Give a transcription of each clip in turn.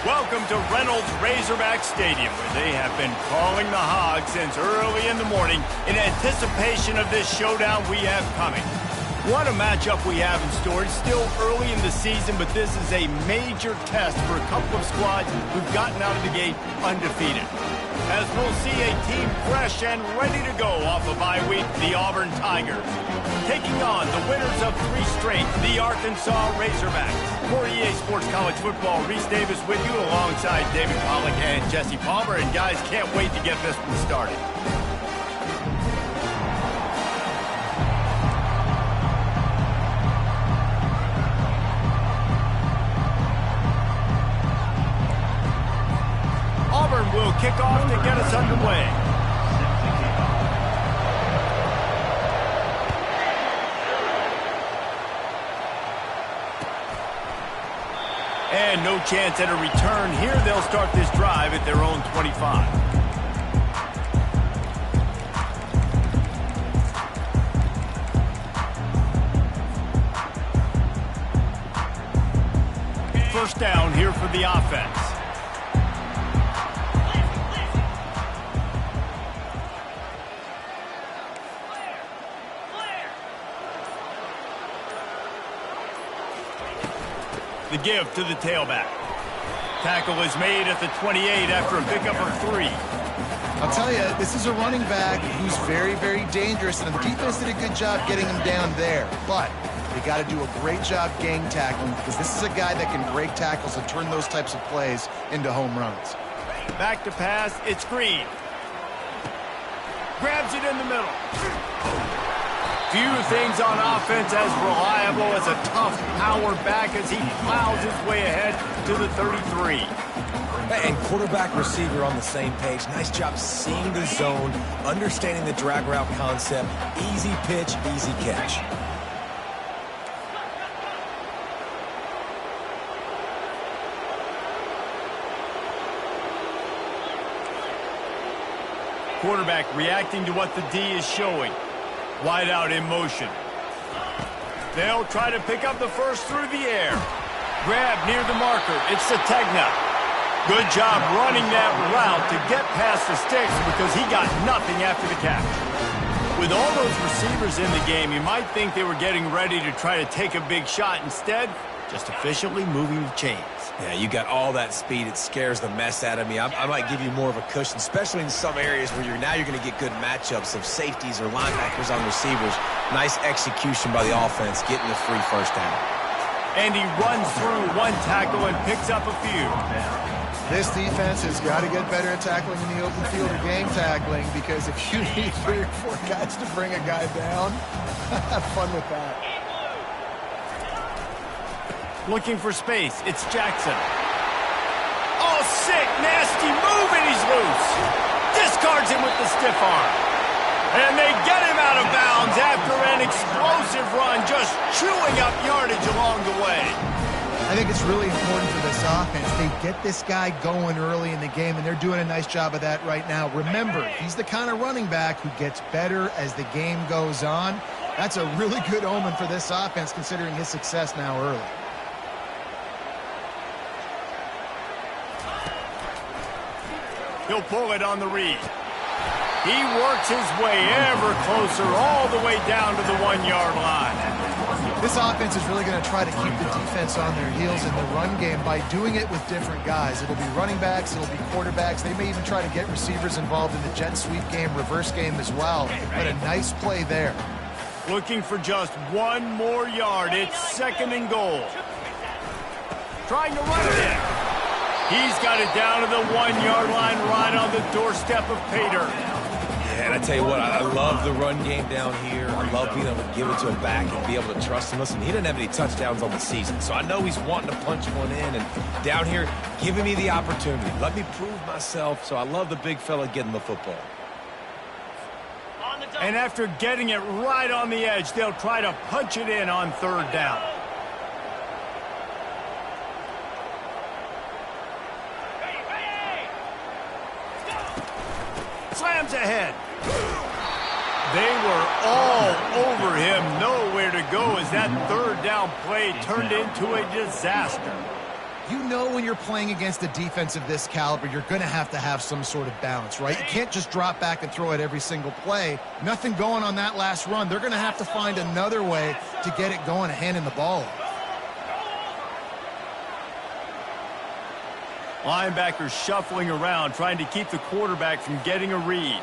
Welcome to Reynolds Razorback Stadium, where they have been calling the Hogs since early in the morning in anticipation of this showdown we have coming. What a matchup we have in store. It's still early in the season, but this is a major test for a couple of squads who've gotten out of the gate undefeated. As we'll see a team fresh and ready to go off a bye week, the Auburn Tigers. Taking on the winners of 3 straight, the Arkansas Razorbacks. For EA Sports College Football, Reese Davis with you alongside David Pollack and Jesse Palmer. And guys, can't wait to get this one started. Auburn will kick off to get us underway. And no chance at a return here. They'll start this drive at their own 25. First down here for the offense. The give to the tailback. Tackle is made at the 28 after a pickup of 3. I'll tell you, this is a running back who's very, very dangerous, and the defense did a good job getting him down there. But they got to do a great job gang tackling, because this is a guy that can break tackles and turn those types of plays into home runs. Back to pass, it's Green. Grabs it in the middle. Few things on offense as reliable as a tough power back as he plows his way ahead to the 33. And quarterback receiver on the same page. Nice job seeing the zone, understanding the drag route concept. Easy pitch, easy catch. Quarterback reacting to what the D is showing. Wide out in motion. They'll try to pick up the first through the air. Grab near the marker. It's Sategna. Good job running that route to get past the sticks because he got nothing after the catch. With all those receivers in the game, you might think they were getting ready to try to take a big shot. Instead, just efficiently moving the chains. Yeah, you got all that speed. It scares the mess out of me. I might give you more of a cushion, especially in some areas where you're going to get good matchups of safeties or linebackers on receivers. Nice execution by the offense, getting the free first down. And he runs through one tackle and picks up a few. This defense has got to get better at tackling in the open field or game tackling, because if you need 3 or 4 guys to bring a guy down, have fun with that. Looking for space. It's Jackson. Oh, sick, nasty move, and he's loose. Discards him with the stiff arm. And they get him out of bounds after an explosive run, just chewing up yardage along the way. I think it's really important for this offense. They get this guy going early in the game, and they're doing a nice job of that right now. Remember, he's the kind of running back who gets better as the game goes on. That's a really good omen for this offense, considering his success now early. He'll pull it on the read. He works his way ever closer all the way down to the 1-yard line. This offense is really going to try to keep the defense on their heels in the run game by doing it with different guys. It'll be running backs, it'll be quarterbacks. They may even try to get receivers involved in the jet sweep game, reverse game as well. But a nice play there. Looking for just 1 more yard. It's 2nd and goal. Trying to run it in. He's got it down to the 1-yard line right on the doorstep of Pater. Yeah, and I tell you what, I love the run game down here. I love being able to give it to him back and be able to trust him. Listen, he didn't have any touchdowns on the season, so I know he's wanting to punch one in. And down here, giving me the opportunity. Let me prove myself, so I love the big fella getting the football. And after getting it right on the edge, they'll try to punch it in on 3rd down. Slams ahead. They were all over him. Nowhere to go as that 3rd down play turned into a disaster. You know when you're playing against a defense of this caliber, you're going to have some sort of balance, right? You can't just drop back and throw it every single play. Nothing going on that last run. They're going to have to find another way to get it going and handing the ball off. Linebackers shuffling around, trying to keep the quarterback from getting a read.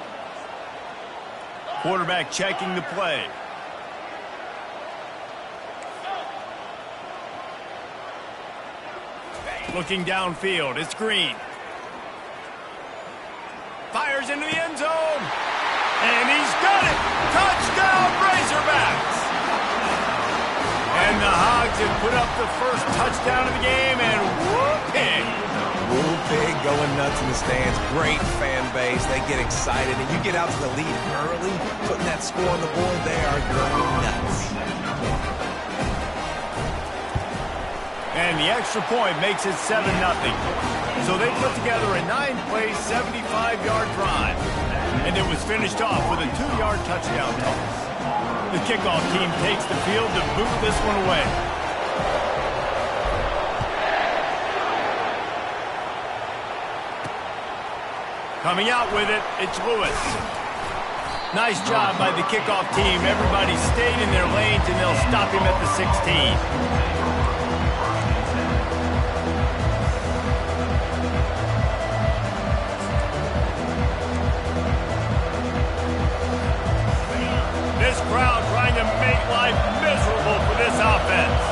Quarterback checking the play. Looking downfield, it's Green. Fires into the end zone. And he's got it. Touchdown, Razorbacks. And the Hogs have put up the first touchdown of the game, and whooping. Woo pig going nuts in the stands. Great fan base. They get excited, and you get out to the lead early, putting that score on the board. They are going nuts. And the extra point makes it 7-0. So they put together a 9-play, 75-yard drive. And it was finished off with a 2-yard touchdown toss. The kickoff team takes the field to boot this one away. Coming out with it, it's Lewis. Nice job by the kickoff team. Everybody stayed in their lanes, and they'll stop him at the 16. This crowd trying to make life miserable for this offense.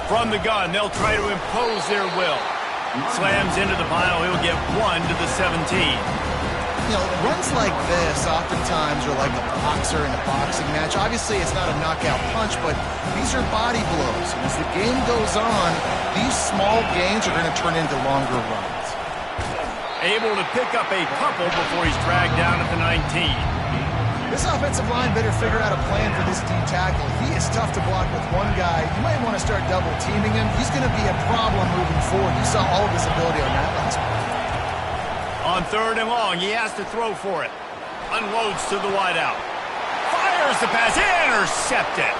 From the gun, they'll try to impose their will. Slams into the pile. He'll get 1 to the 17. You know, runs like this oftentimes are like a boxer in a boxing match. Obviously, it's not a knockout punch, but these are body blows. And as the game goes on, these small gains are going to turn into longer runs. Able to pick up a couple before he's dragged down at the 19. This offensive line better figure out a plan for this D tackle. He is tough to block with one guy. You might want to start double teaming him. He's going to be a problem moving forward. You saw all of his ability on that last one. On 3rd and long, he has to throw for it. Unloads to the wideout. Fires the pass. Intercepted.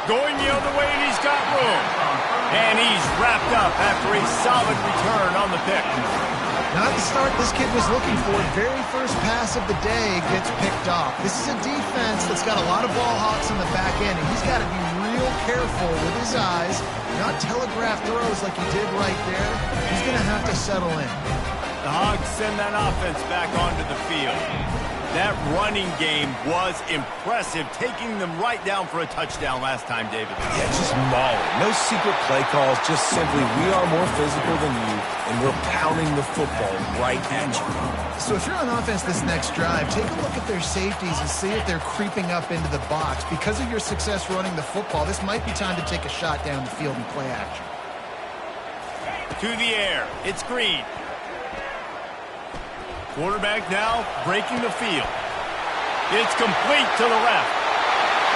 Going the other way, and he's got room. And he's wrapped up after a solid return on the pick. Not the start this kid was looking for. Very first pass of the day gets picked off. This is a defense that's got a lot of ball hawks in the back end, and he's got to be real careful with his eyes, not telegraph throws like he did right there. He's going to have to settle in. The Hogs send that offense back onto the field. That running game was impressive, taking them right down for a touchdown last time, David. Yeah, just mauling. No secret play calls, just simply we are more physical than you, and we're pounding the football right at you. So if you're on offense this next drive, take a look at their safeties and see if they're creeping up into the box. Because of your success running the football, this might be time to take a shot down the field and play action. To the air, it's Green. Quarterback now breaking the field. It's complete to the left.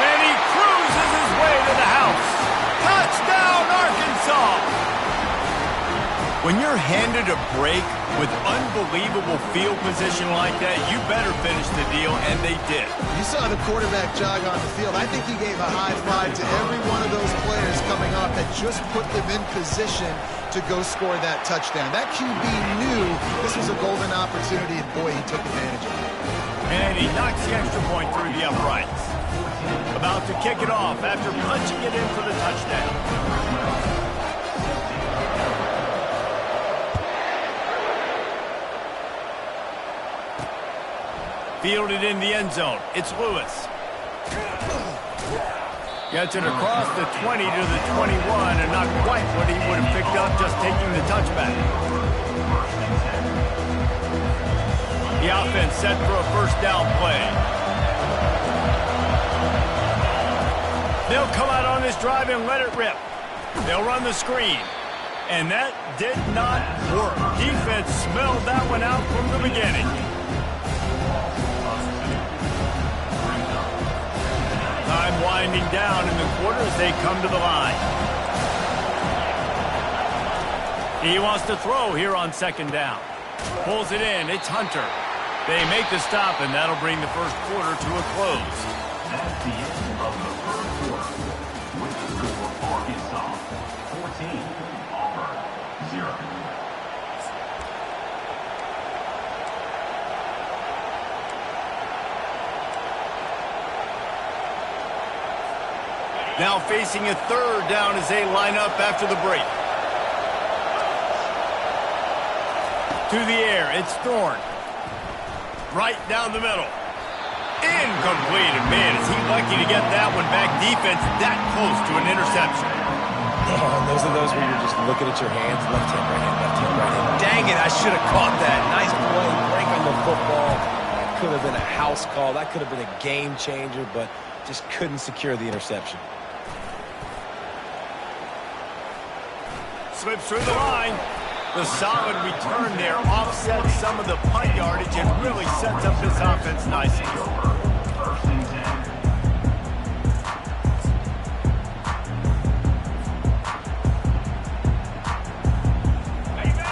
And he cruises his way to the house. Touchdown, Arkansas! When you're handed a break with unbelievable field position like that, you better finish the deal, and they did. You saw the quarterback jog on the field. I think he gave a high five to every one of those players coming off that just put them in position to go score that touchdown. That QB knew this was a golden opportunity, and boy, he took advantage of it. And he knocks the extra point through the uprights. About to kick it off after punching it in for the touchdown. Fielded in the end zone. It's Lewis. Gets it across the 20 to the 21, and not quite what he would have picked up just taking the touchback. The offense set for a first down play. They'll come out on this drive and let it rip. They'll run the screen. And that did not work. Defense smelled that one out from the beginning. Time winding down in the quarter as they come to the line. He wants to throw here on 2nd down. Pulls it in. It's Hunter. They make the stop, and that'll bring the first quarter to a close. That's the end of the first quarter. With the score, Arkansas 14, 16, Auburn, 0. Now facing a third down as they line up after the break. To the air, it's Thorne. Right down the middle. Incomplete. And man, is he lucky to get that one back. Defense that close to an interception. Those are those where you're just looking at your hands. Left hand, right hand, left hand, right hand. Dang it, I should have caught that. Nice play, break on the football. That could have been a house call. That could have been a game changer, but just couldn't secure the interception. Slips through the line. The solid return there offsets some of the punt yardage and really sets up this offense nicely. First and 10.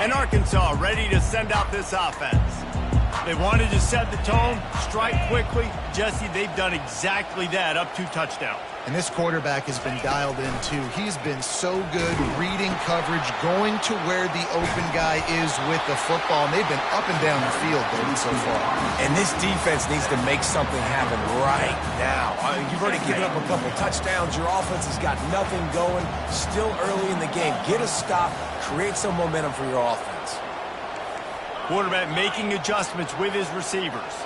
And Arkansas ready to send out this offense. They wanted to set the tone, strike quickly. Jesse, they've done exactly that, up 2 touchdowns. And this quarterback has been dialed in, too. He's been so good reading coverage, going to where the open guy is with the football. And they've been up and down the field, David, so far. And this defense needs to make something happen right now. You've already given up a couple touchdowns. Your offense has got nothing going. Still early in the game. Get a stop. Create some momentum for your offense. Quarterback making adjustments with his receivers.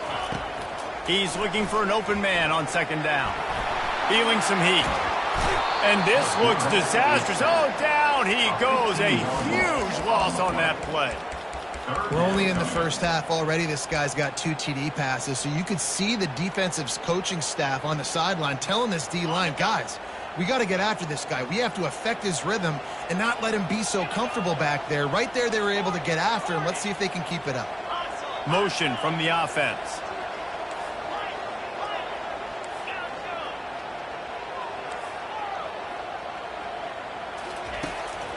He's looking for an open man on second down. Feeling some heat. And this looks disastrous. Oh, down he goes. A huge loss on that play. We're only in the first half already. This guy's got 2 TD passes. So you could see the defensive coaching staff on the sideline telling this D-line, guys, we got to get after this guy. We have to affect his rhythm and not let him be so comfortable back there. Right there, they were able to get after him. Let's see if they can keep it up. Motion from the offense.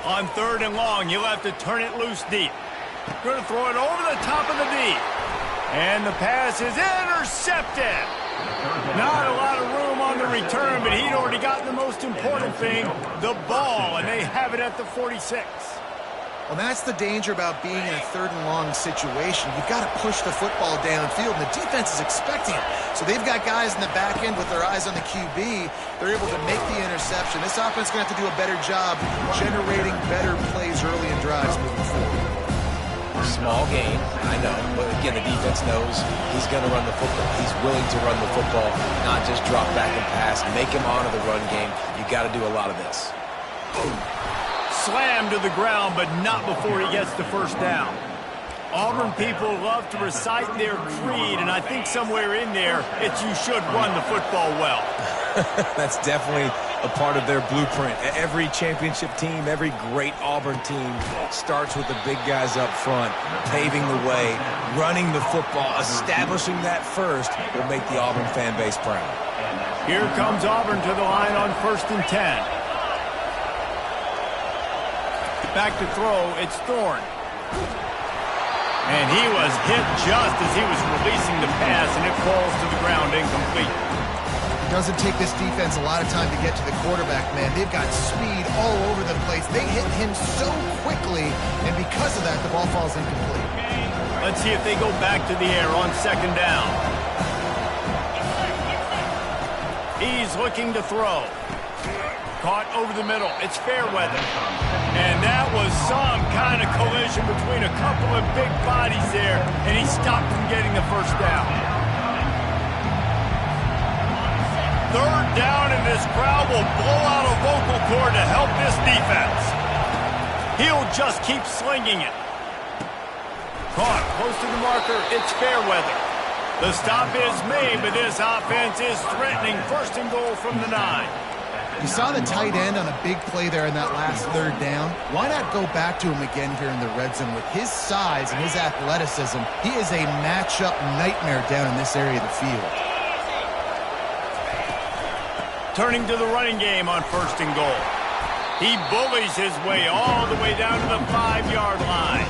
On 3rd and long, you'll have to turn it loose deep. Going to throw it over the top of the D. And the pass is intercepted. Not a lot of room on the return, but he'd already gotten the most important thing, the ball, and they have it at the 46. Well, that's the danger about being in a 3rd and long situation. You've got to push the football downfield, and the defense is expecting it. So they've got guys in the back end with their eyes on the QB. They're able to make the interception. This offense is going to have to do a better job generating better plays early in drives moving forward. Small game, I know, but again, the defense knows he's going to run the football. He's willing to run the football, not just drop back and pass, make him honor the run game. You got to do a lot of this. Slammed to the ground, but not before he gets the first down. Auburn people love to recite their creed, and I think somewhere in there, it's you should run the football well. That's definitely a part of their blueprint. Every championship team, every great Auburn team starts with the big guys up front, paving the way, running the football, establishing that first will make the Auburn fan base proud. Here comes Auburn to the line on 1st and 10. Back to throw, it's Thorne. And he was hit just as he was releasing the pass, and it falls to the ground incomplete. It doesn't take this defense a lot of time to get to the quarterback, man. They've got speed all over the place. They hit him so quickly, and because of that, the ball falls incomplete. Let's see if they go back to the air on 2nd down. He's looking to throw. Caught over the middle. It's Fairweather. And that was some kind of collision between a couple of big bodies there, and he stopped from getting the first down. 3rd down, and this crowd will blow out a vocal cord to help this defense. He'll just keep slinging it. Caught close to the marker. It's Fairweather. The stop is made, but this offense is threatening 1st and goal from the 9. You saw the tight end on a big play there in that last 3rd down. Why not go back to him again here in the red zone? With his size and his athleticism, he is a matchup nightmare down in this area of the field. Turning to the running game on 1st and goal. He bullies his way all the way down to the 5-yard line.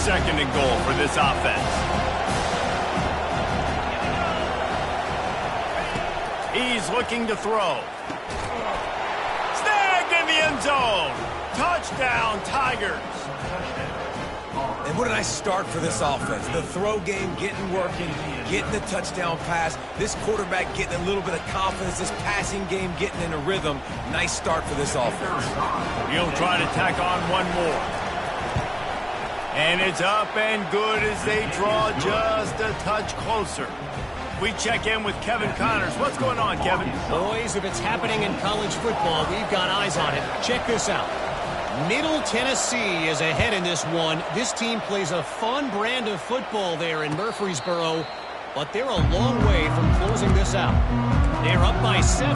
Second and goal for this offense. He's looking to throw. Snagged in the end zone. Touchdown, Tigers. And what a nice start for this offense. The throw game getting working, getting the touchdown pass. This quarterback getting a little bit of confidence. This passing game getting in a rhythm. Nice start for this offense. He'll try to tack on one more. And it's up and good as they draw just a touch closer. We check in with Kevin Connors. What's going on, Kevin? Boys, if it's happening in college football, we've got eyes on it. Check this out. Middle Tennessee is ahead in this one. This team plays a fun brand of football there in Murfreesboro, but they're a long way from closing this out. They're up by 7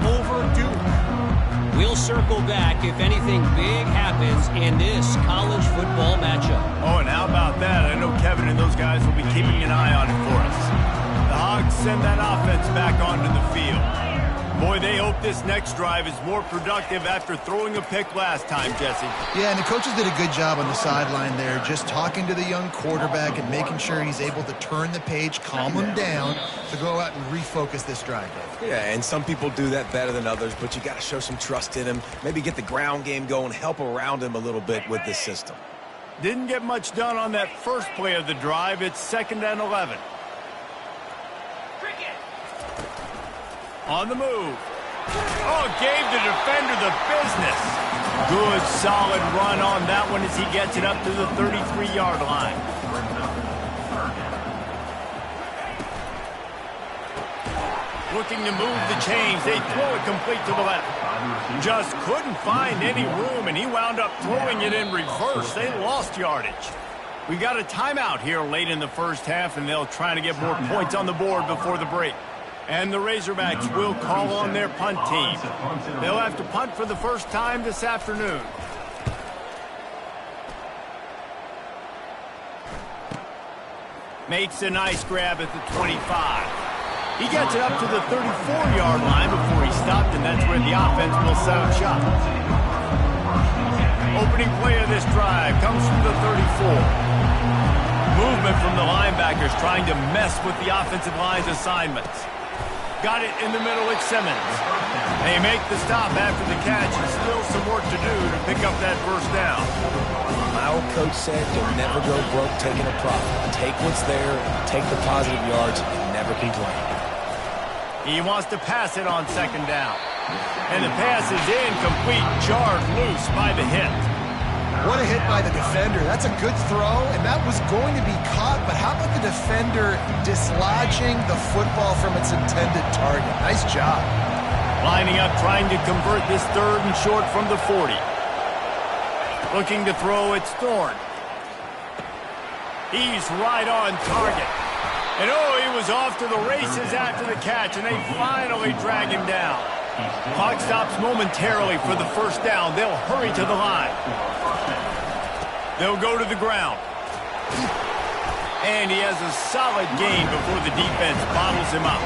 over Duke. We'll circle back if anything big happens in this college football matchup. Oh, and how about that? I know Kevin and those guys will be keeping an eye on it for us. The Hogs send that offense back onto the field. Boy, they hope this next drive is more productive after throwing a pick last time, Jesse. Yeah, and the coaches did a good job on the sideline there, just talking to the young quarterback and making sure he's able to turn the page, calm him down, to go out and refocus this drive. Yeah, and some people do that better than others, but you got to show some trust in him. Maybe get the ground game going, help around him a little bit with this system. Didn't get much done on that first play of the drive. It's 2nd and 11. On the move. Oh, gave the defender the business. Good, solid run on that one as he gets it up to the 33-yard line. Looking to move the chains. They throw it complete to the left. Just couldn't find any room, and he wound up throwing it in reverse. They lost yardage. We got a timeout here late in the first half, and they'll try to get more points on the board before the break. And the Razorbacks will call on their punt team. They'll have to punt for the first time this afternoon. Makes a nice grab at the 25. He gets it up to the 34-yard line before he stopped, and that's where the offense will set up shop. Opening play of this drive comes from the 34. Movement from the linebackers trying to mess with the offensive line's assignments. Got it in the middle with Simmons. They make the stop after the catch, and still some work to do to pick up that first down. My old coach said you'll never go broke taking a profit. Take what's there, take the positive yards, and never complain. He wants to pass it on 2nd down. And the pass is incomplete, jarred loose by the hit. What a hit by the defender. That's a good throw, and that was going to be caught, but how about the defender dislodging the football from its intended target? Nice job. Lining up, trying to convert this 3rd and short from the 40. Looking to throw, it's Thorne. He's right on target. And oh, he was off to the races after the catch, and they finally drag him down. Clock stops momentarily for the first down. They'll hurry to the line. They'll go to the ground. And he has a solid gain before the defense bottles him up.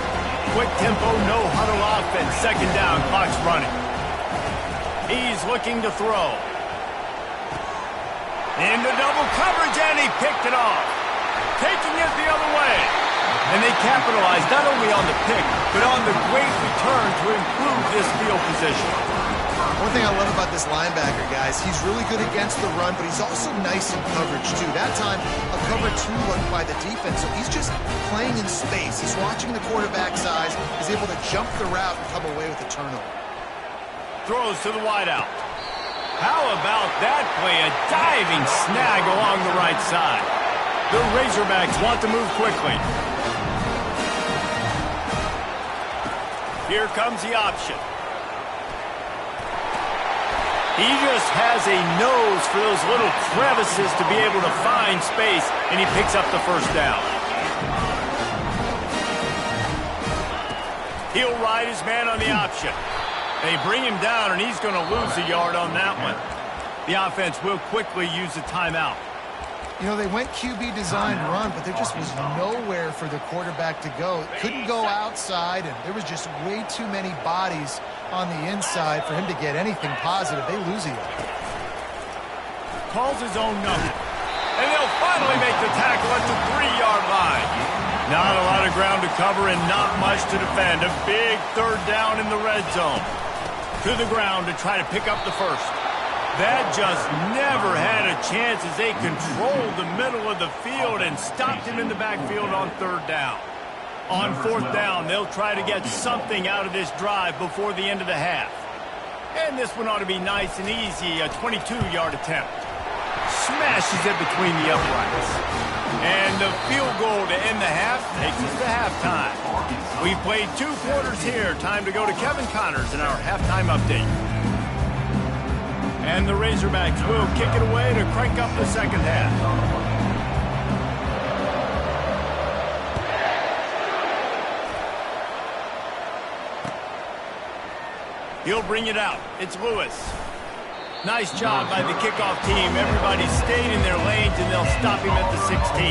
Quick tempo, no huddle offense. 2nd down, clock's running. He's looking to throw. Into double coverage, and he picked it off. Taking it the other way. And they capitalized not only on the pick, but on the great return to improve this field position. One thing I love about this linebacker, guys, he's really good against the run, but he's also nice in coverage, too. That time, a cover 2 look by the defense, so he's just playing in space. He's watching the quarterback's eyes. He's able to jump the route and come away with a turnover. Throws to the wideout. How about that play? A diving snag along the right side. The Razorbacks want to move quickly. Here comes the option. He just has a nose for those little crevices to be able to find space, and he picks up the first down. He'll ride his man on the option. They bring him down, and he's going to lose a yard on that one. The offense will quickly use a timeout. You know, they went QB design run, but there just was nowhere for the quarterback to go. Couldn't go outside, and there was just way too many bodies on the inside for him to get anything positive. They lose a yard. Calls his own number. And they'll finally make the tackle at the 3-yard line. Not a lot of ground to cover and not much to defend. A big third down in the red zone. To the ground to try to pick up the first. That just never had a chance as they controlled the middle of the field and stopped him in the backfield on third down. On fourth down, they'll try to get something out of this drive before the end of the half. And this one ought to be nice and easy, a 22-yard attempt. Smashes it between the uprights. And the field goal to end the half takes us to halftime. We've played 2 quarters here. Time to go to Kevin Connors in our halftime update. And the Razorbacks will kick it away to crank up the second half. He'll bring it out. It's Lewis. Nice job by the kickoff team. Everybody stayed in their lanes, and they'll stop him at the 16.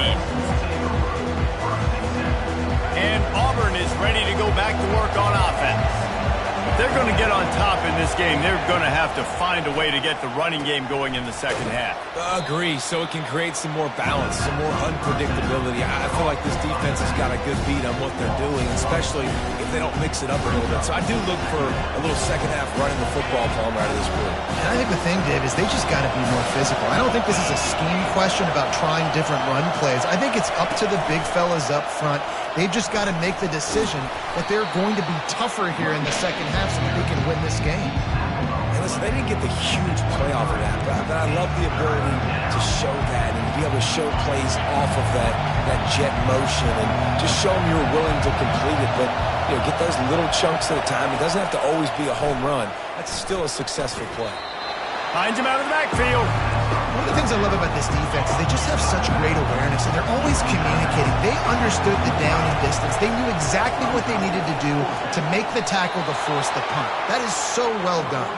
And Auburn is ready to go back to work on offense. If they're going to get on top in this game, they're going to have to find a way to get the running game going in the second half. Agree, so it can create some more balance, some more unpredictability. I feel like this defense has got a good beat on what they're doing, especially if they don't mix it up a little bit. So I do look for a little second half running the football Palmer out of this group. And I think the thing, Dave, is they just got to be more physical. I don't think this is a scheme question about trying different run plays. I think it's up to the big fellas up front. They've just got to make the decision that they're going to be tougher here in the second half so that they can win this game. And listen, they didn't get the huge play off of that, but I love the ability to show that and be able to show plays off of that jet motion and just show them you're willing to complete it, but get those little chunks at a time. It doesn't have to always be a home run. That's still a successful play. Finds him out of the backfield. One of the things I love about this defense is they just have such great awareness, and they're always communicating. They understood the down and distance. They knew exactly what they needed to do to make the tackle to force the punt. That is so well done.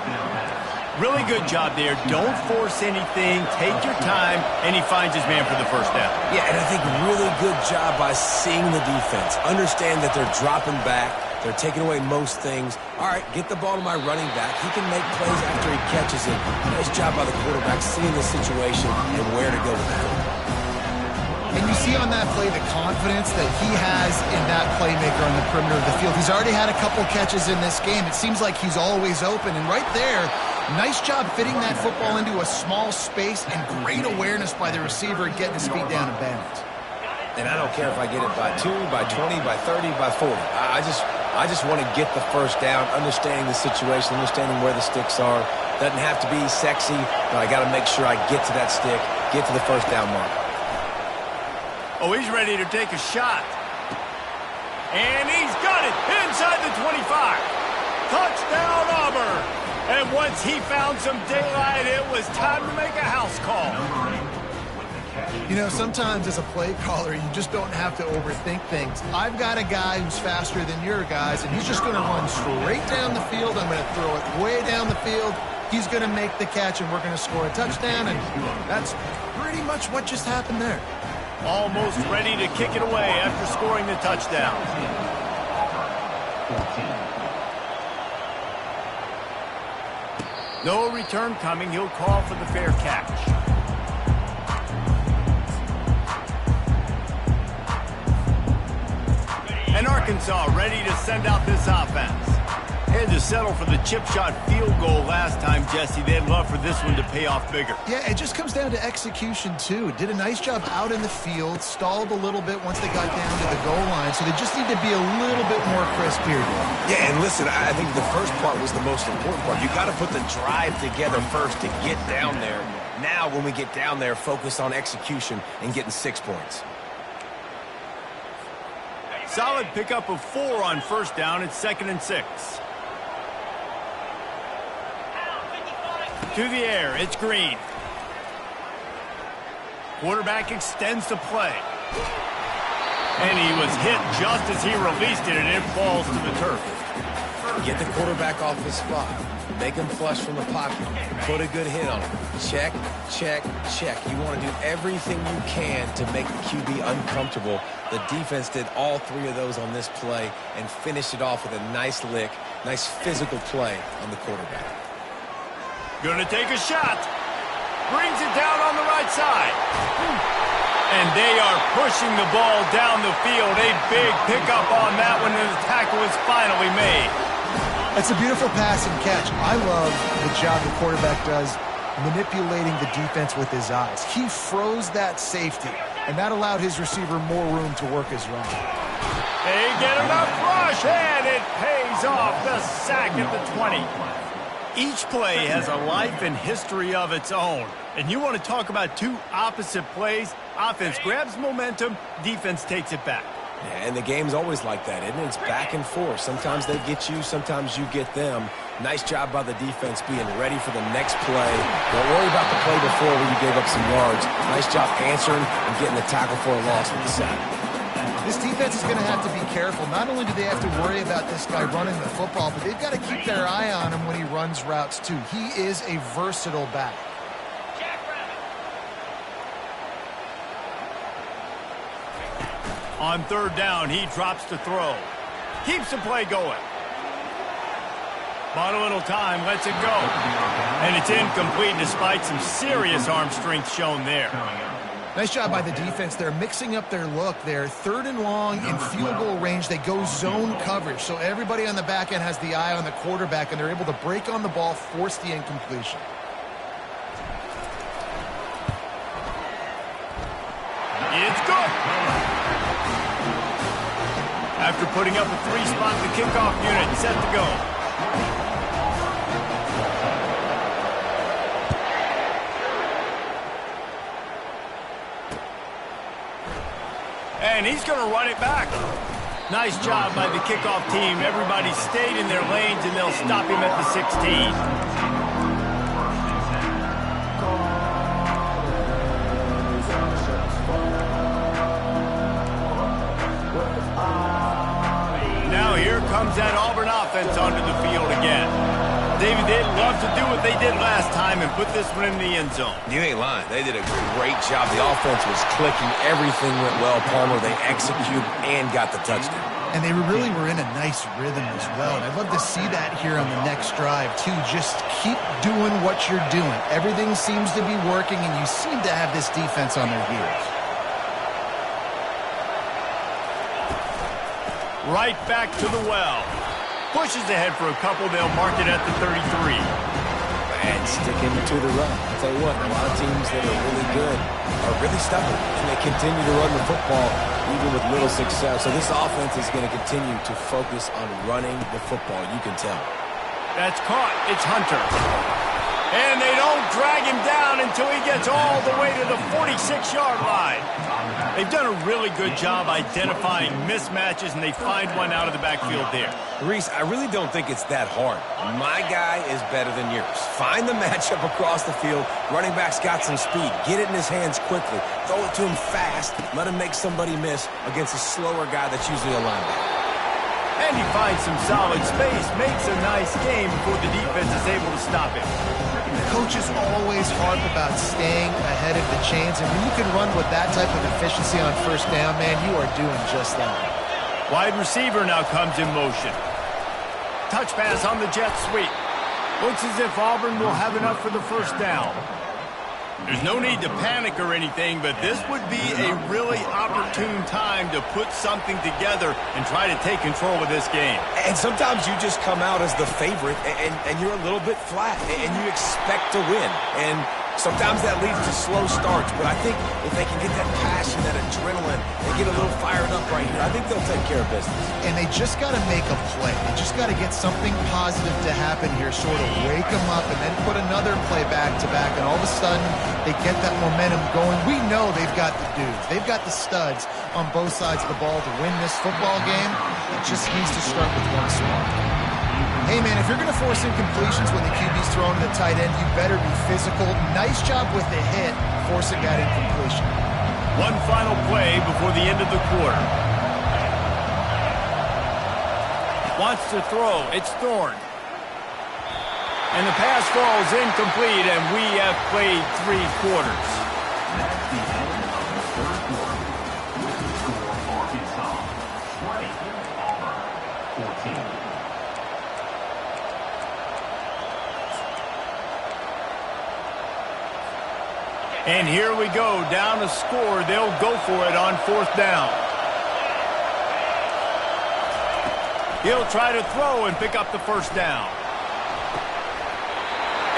Really good job there. Don't force anything. Take your time, and he finds his man for the first down. Yeah, and I think really good job by seeing the defense. Understand that they're dropping back. They're taking away most things. All right, get the ball to my running back. He can make plays after he catches it. Nice job by the quarterback seeing the situation and where to go with that. And you see on that play the confidence that he has in that playmaker on the perimeter of the field. He's already had a couple catches in this game. It seems like he's always open. And right there, nice job fitting that football into a small space and great awareness by the receiver getting his feet down and bounds. And I don't care if I get it by 2, by 20, by 30, by 40. I just want to get the first down, understanding the situation, understanding where the sticks are. Doesn't have to be sexy, but I got to make sure I get to that stick, get to the first down mark. Oh, he's ready to take a shot. And he's got it inside the 25. Touchdown, Auburn. And once he found some daylight, it was time to make a house call. You know, sometimes as a play caller, you just don't have to overthink things. I've got a guy who's faster than your guys, and he's just going to run straight down the field. I'm going to throw it way down the field. He's going to make the catch, and we're going to score a touchdown, and that's pretty much what just happened there. Almost ready to kick it away after scoring the touchdown. No return coming. He'll call for the fair catch. And Arkansas ready to send out this offense. Had to settle for the chip shot field goal last time, Jesse. They'd love for this one to pay off bigger. Yeah, it just comes down to execution, too. Did a nice job out in the field, stalled a little bit once they got down to the goal line, so they just need to be a little bit more crisp here. Yeah, and listen, I think the first part was the most important part. You got to put the drive together first to get down there. Now, when we get down there, focus on execution and getting 6 points. Solid pickup of 4 on first down. It's 2nd and 6. To the air, it's Green. Quarterback extends the play. And he was hit just as he released it, and it falls to the turf. Get the quarterback off his spot. Make him flush from the pocket. Put a good hit on him. Check, check, check. You want to do everything you can to make the QB uncomfortable. The defense did all 3 of those on this play and finished it off with a nice lick, nice physical play on the quarterback. Gonna take a shot. Brings it down on the right side. And they are pushing the ball down the field. A big pickup on that one, and the tackle is finally made. That's a beautiful pass and catch. I love the job the quarterback does manipulating the defense with his eyes. He froze that safety, and that allowed his receiver more room to work his route. They get enough rush, and it pays off. The sack at the 20. Each play has a life and history of its own. And you want to talk about two opposite plays? Offense grabs momentum, defense takes it back. Yeah, and the game's always like that, isn't it? It's back and forth. Sometimes they get you, sometimes you get them. Nice job by the defense being ready for the next play. Don't worry about the play before where you gave up some yards. Nice job answering and getting the tackle for a loss with the sack. This defense is going to have to be careful. Not only do they have to worry about this guy running the football, but they've got to keep their eye on him when he runs routes too. He is a versatile back. On third down, he drops to throw. Keeps the play going. Bought a little time, lets it go. And it's incomplete despite some serious arm strength shown there. Nice job by the defense. They're mixing up their look there. Third and long in field goal range. They go zone coverage. So everybody on the back end has the eye on the quarterback, and they're able to break on the ball, force the incompletion. It's good. After putting up a 3-spot, the kickoff unit set to go. And he's going to run it back. Nice job by the kickoff team. Everybody stayed in their lanes, and they'll stop him at the 16. Now here comes that Auburn offense onto the field again. David, they'd love to do what they did last time and put this one in the end zone. You ain't lying. They did a great job. The offense was clicking. Everything went well, Palmer. They executed and got the touchdown. And they really were in a nice rhythm as well. And I'd love to see that here on the next drive, too. Just keep doing what you're doing. Everything seems to be working, and you seem to have this defense on their heels. Right back to the well. Pushes ahead for a couple. They'll mark it at the 33. And sticking to the run. I'll tell you what, a lot of teams that are really good are really stubborn, and they continue to run the football even with little success. So this offense is going to continue to focus on running the football. You can tell. That's caught. It's Hunter. And they don't drag him down until he gets all the way to the 46-yard line. They've done a really good job identifying mismatches, and they find one out of the backfield there. Reese, I really don't think it's that hard. My guy is better than yours. Find the matchup across the field. Running back's got some speed. Get it in his hands quickly. Throw it to him fast. Let him make somebody miss against a slower guy that's usually a linebacker. And he finds some solid space, makes a nice game before the defense is able to stop him. Coaches always harp about staying ahead of the chains, and when you can run with that type of efficiency on first down, man, you are doing just that. Wide receiver now comes in motion. Touch pass on the jet sweep. Looks as if Auburn will have enough for the first down. There's no need to panic or anything, but this would be a really opportune time to put something together and try to take control of this game. And sometimes you just come out as the favorite, and you're a little bit flat, and you expect to win. And sometimes that leads to slow starts, but I think if they can get that passion, that adrenaline, and get a little fired up right here, I think they'll take care of business. And they just got to make a play. They just got to get something positive to happen here, sort of wake them up, and then put another play back-to-back, and all of a sudden they get that momentum going. We know they've got the dudes. They've got the studs on both sides of the ball to win this football game. It just needs to start with one spark. Hey, man, if you're going to force incompletions when the QB's throwing to the tight end, you better be physical. Nice job with the hit, forcing that incompletion. One final play before the end of the quarter. Wants to throw. It's Thorne. And the pass falls incomplete, and we have played 3 quarters. That's the end of the third quarter. With the score for Arkansas, 20, Auburn, 14. And here we go, down a score. They'll go for it on 4th down. He'll try to throw and pick up the 1st down.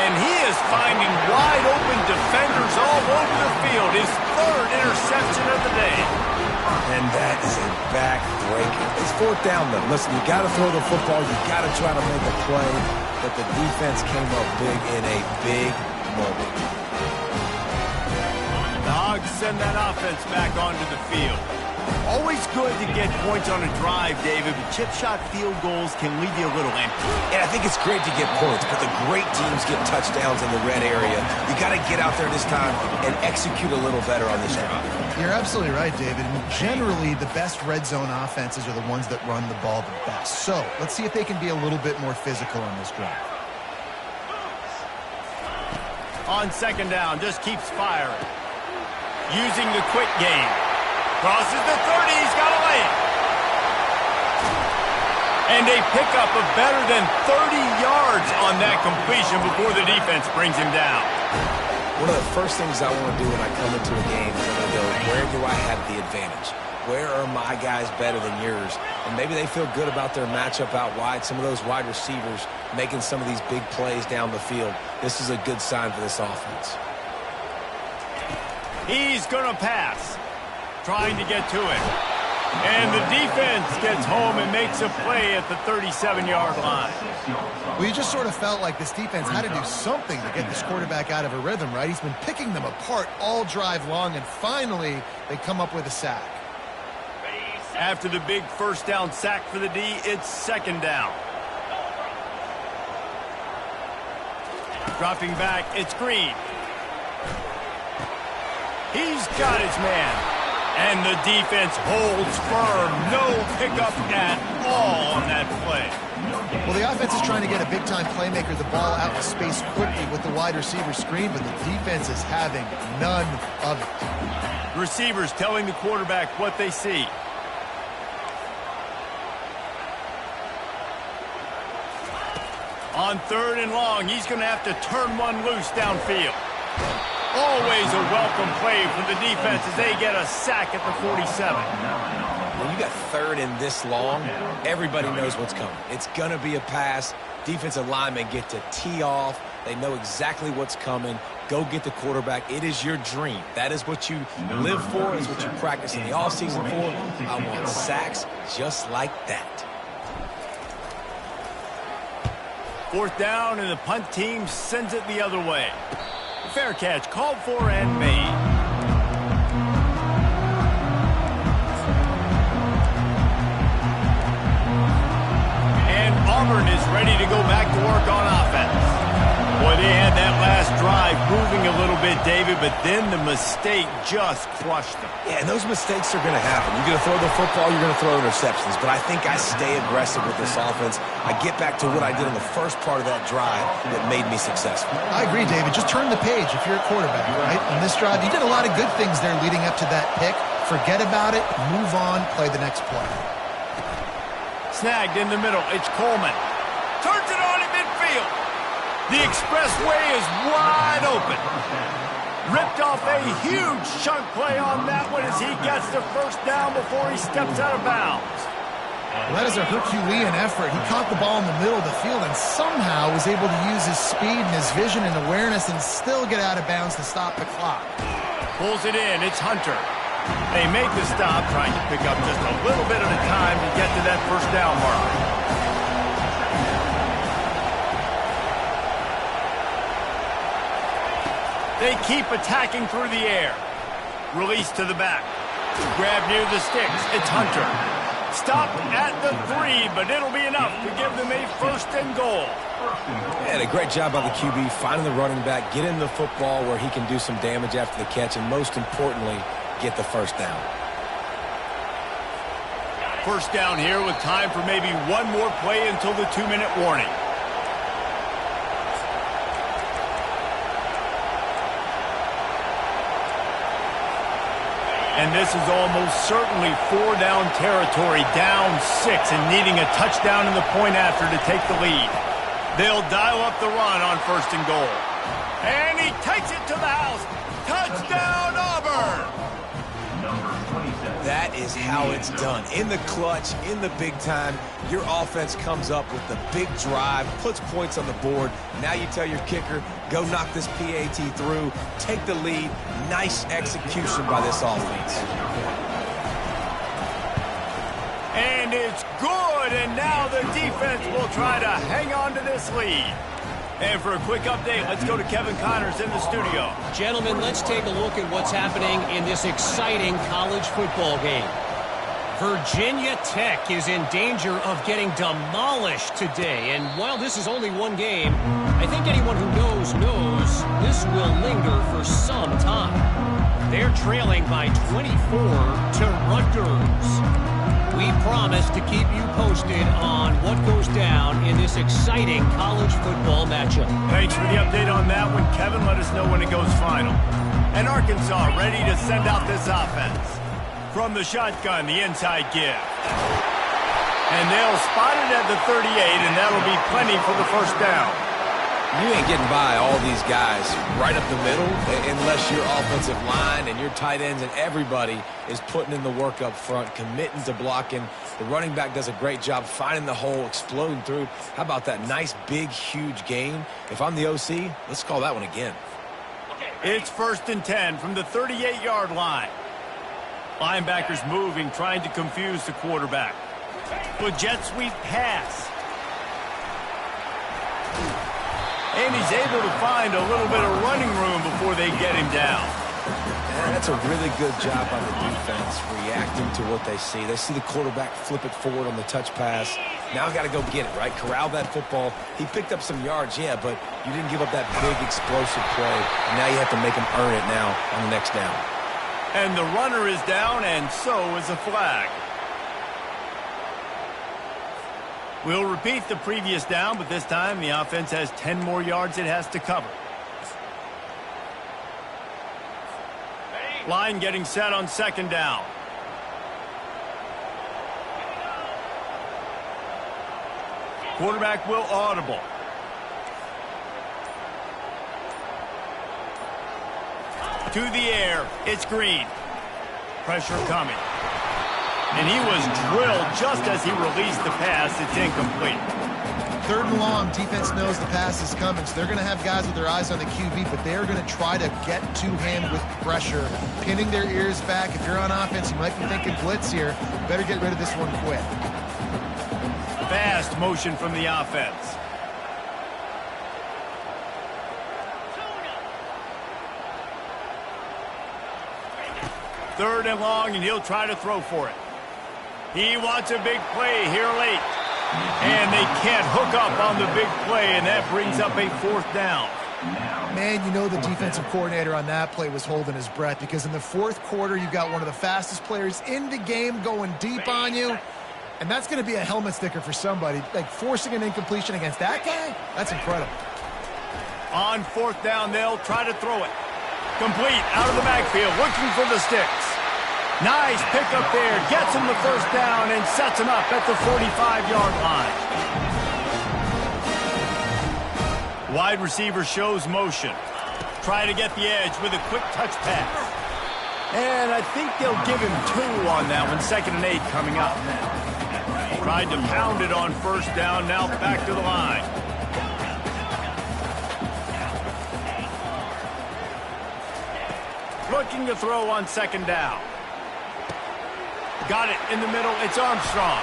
And he is finding wide open defenders all over the field. His 3rd interception of the day. And that is a back-breaker. It's 4th down, though. Listen, you got to throw the football. You got to try to make a play. But the defense came up big in a big moment. The Hogs send that offense back onto the field. Always good to get points on a drive, David, but chip shot field goals can leave you a little empty. Yeah, I think it's great to get points, but the great teams get touchdowns in the red area. You got to get out there this time and execute a little better on this drive. You're absolutely right, David. And generally, the best red zone offenses are the ones that run the ball the best. So let's see if they can be a little bit more physical on this drive. On 2nd down, just keeps firing. Using the quick game. Crosses the 30, he's got to lay it. And a pickup of better than 30 yards on that completion before the defense brings him down. One of the first things I want to do when I come into a game is I'm going to go, where do I have the advantage? Where are my guys better than yours? And maybe they feel good about their matchup out wide. Some of those wide receivers making some of these big plays down the field. This is a good sign for this offense. He's going to pass. Trying to get to it. And the defense gets home and makes a play at the 37-yard line. Well, you just sort of felt like this defense had to do something to get this quarterback out of a rhythm, right? He's been picking them apart all drive long, and finally they come up with a sack. After the big 1st down sack for the D, it's 2nd down. Dropping back, it's Green. He's got his man. And the defense holds firm. No pickup at all on that play. Well, the offense is trying to get a big-time playmaker the ball out of space quickly with the wide receiver screen, but the defense is having none of it. Receivers telling the quarterback what they see. On 3rd and long, he's going to have to turn one loose downfield. Always a welcome play for the defense as they get a sack at the 47. When you got 3rd and this long, everybody knows what's coming. It's going to be a pass. Defensive linemen get to tee off. They know exactly what's coming. Go get the quarterback. It is your dream. That is what you live for. It's what you practice in the offseason for. I want sacks just like that. 4th down, and the punt team sends it the other way. Fair catch called for and made. And Auburn is ready to go back to work on offense. Boy, they had that last drive moving a little bit, David, but then the mistake just crushed them. Yeah, and those mistakes are going to happen. You're going to throw the football, you're going to throw interceptions. But I think I stay aggressive with this offense. I get back to what I did in the first part of that drive that made me successful. I agree, David. Just turn the page if you're a quarterback, right? On this drive, you did a lot of good things there leading up to that pick. Forget about it, move on, play the next play. Snagged in the middle. It's Coleman. Turns it on in midfield. The expressway is wide open. Ripped off a huge chunk play on that one as he gets the 1st down before he steps out of bounds. Well, that is a Herculean effort. He caught the ball in the middle of the field and somehow was able to use his speed and his vision and awareness and still get out of bounds to stop the clock. Pulls it in. It's Hunter. They make the stop, trying to pick up just a little bit at a time to get to that 1st down marker. They keep attacking through the air. Release to the back. Grab near the sticks. It's Hunter. Stop at the 3, but it'll be enough to give them a 1st and goal. And a great job by the QB, finding the running back, get him the football where he can do some damage after the catch, and most importantly, get the 1st down. 1st down here with time for maybe one more play until the 2-minute warning. And this is almost certainly 4-down territory, down 6 and needing a touchdown in the point after to take the lead. They'll dial up the run on 1st and goal. And he takes it to the house. Touchdown, Auburn! That is how it's done. In the clutch, in the big time, your offense comes up with the big drive, puts points on the board. Now you tell your kicker, go knock this PAT through, take the lead. Nice execution by this offense. And it's good, and now the defense will try to hang on to this lead. And for a quick update, let's go to Kevin Connors in the studio. Gentlemen, let's take a look at what's happening in this exciting college football game. Virginia Tech is in danger of getting demolished today. And while this is only one game, I think anyone who knows this will linger for some time. They're trailing by 24 to Rutgers. We promise to keep you posted on what goes down in this exciting college football matchup. Thanks for the update on that one, Kevin. Let us know when it goes final. And Arkansas ready to send out this offense. From the shotgun, the inside give. And they'll spot it at the 38, and that'll be plenty for the first down. You ain't getting by all these guys right up the middle unless your offensive line and your tight ends and everybody is putting in the work up front, committing to blocking. The running back does a great job finding the hole, exploding through. How about that nice, big, huge gain? If I'm the OC, let's call that one again. It's 1st and 10 from the 38-yard line. Linebackers moving, trying to confuse the quarterback. With jet sweep pass. And he's able to find a little bit of running room before they get him down. And that's a really good job by the defense, reacting to what they see. They see the quarterback flip it forward on the touch pass. Now got to go get it, right? Corral that football. He picked up some yards, yeah, but you didn't give up that big, explosive play. And now you have to make him earn it now on the next down. And the runner is down, and so is a flag. We'll repeat the previous down, but this time the offense has 10 more yards it has to cover. Line getting set on 2nd down. Quarterback will audible. To the air, it's Green. Pressure coming. And he was drilled just as he released the pass. It's incomplete. 3rd and long, defense knows the pass is coming, so they're going to have guys with their eyes on the QB, but they're going to try to get to him with pressure, pinning their ears back. If you're on offense, you might be thinking blitz here. You better get rid of this one quick. Fast motion from the offense. Third and long, and he'll try to throw for it. He wants a big play here late. And they can't hook up on the big play, and that brings up a 4th down. Man, you know the defensive coordinator on that play was holding his breath, because in the 4th quarter, you got one of the fastest players in the game going deep on you. And that's going to be a helmet sticker for somebody. Like, forcing an incompletion against that guy, that's incredible. On 4th down, they'll try to throw it. Complete out of the backfield, looking for the sticks. Nice pickup there, gets him the 1st down and sets him up at the 45-yard line. Wide receiver shows motion. Try to get the edge with a quick touch pass. And I think they'll give him 2 on that one. 2nd and 8 coming up. Tried to pound it on 1st down, now back to the line. Looking to throw on 2nd down. Got it in the middle. It's Armstrong.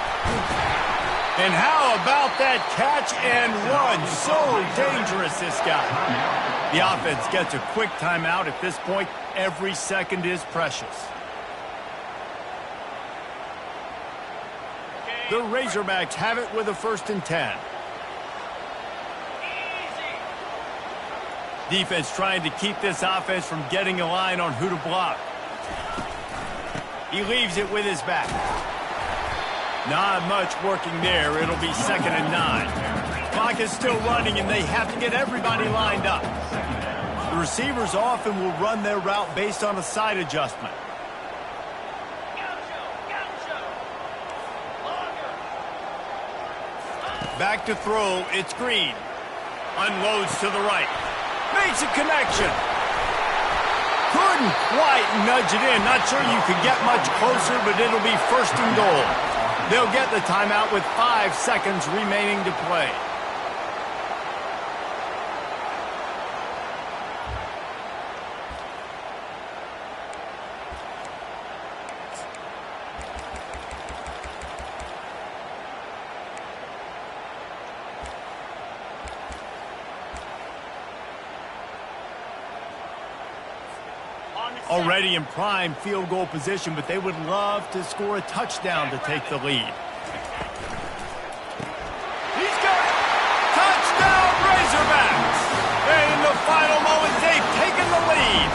And how about that catch and run? So dangerous, this guy. The offense gets a quick timeout. At this point, every second is precious. The Razorbacks have it with a 1st and 10. Defense trying to keep this offense from getting a line on who to block. He leaves it with his back. Not much working there. It'll be 2nd and 9. Clock is still running, and they have to get everybody lined up. The receivers often will run their route based on a side adjustment. Back to throw. It's Green. Unloads to the right. Makes a connection. Couldn't quite nudge it in. Not sure you could get much closer, but it'll be first and goal. They'll get the timeout with 5 seconds remaining to play. Already in prime field goal position, but they would love to score a touchdown to take the lead. He's got it! Touchdown, Razorbacks! And in the final moments, they've taken the lead.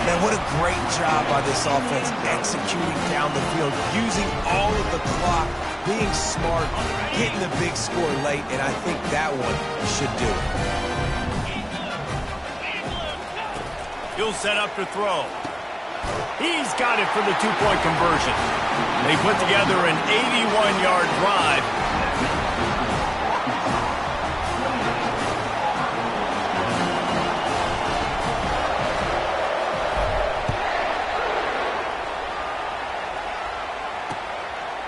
Man, what a great job by this offense executing down the field, using all of the clock, being smart, getting the big score late, and I think that one should do it. He'll set up to throw. He's got it for the two-point conversion. They put together an 81-yard drive.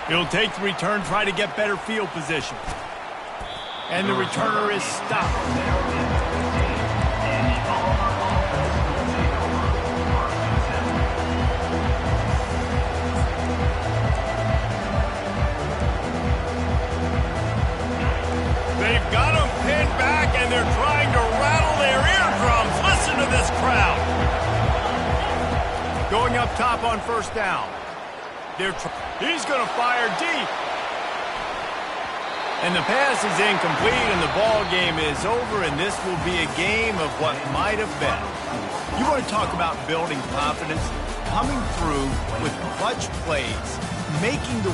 He'll take the return, try to get better field position. And the returner is stopped. They've got him pinned back, and they're trying to rattle their eardrums. Listen to this crowd. Going up top on first down. He's going to fire deep. And the pass is incomplete, and the ball game is over, and this will be a game of what might have been. You want to talk about building confidence? Coming through with clutch plays, making the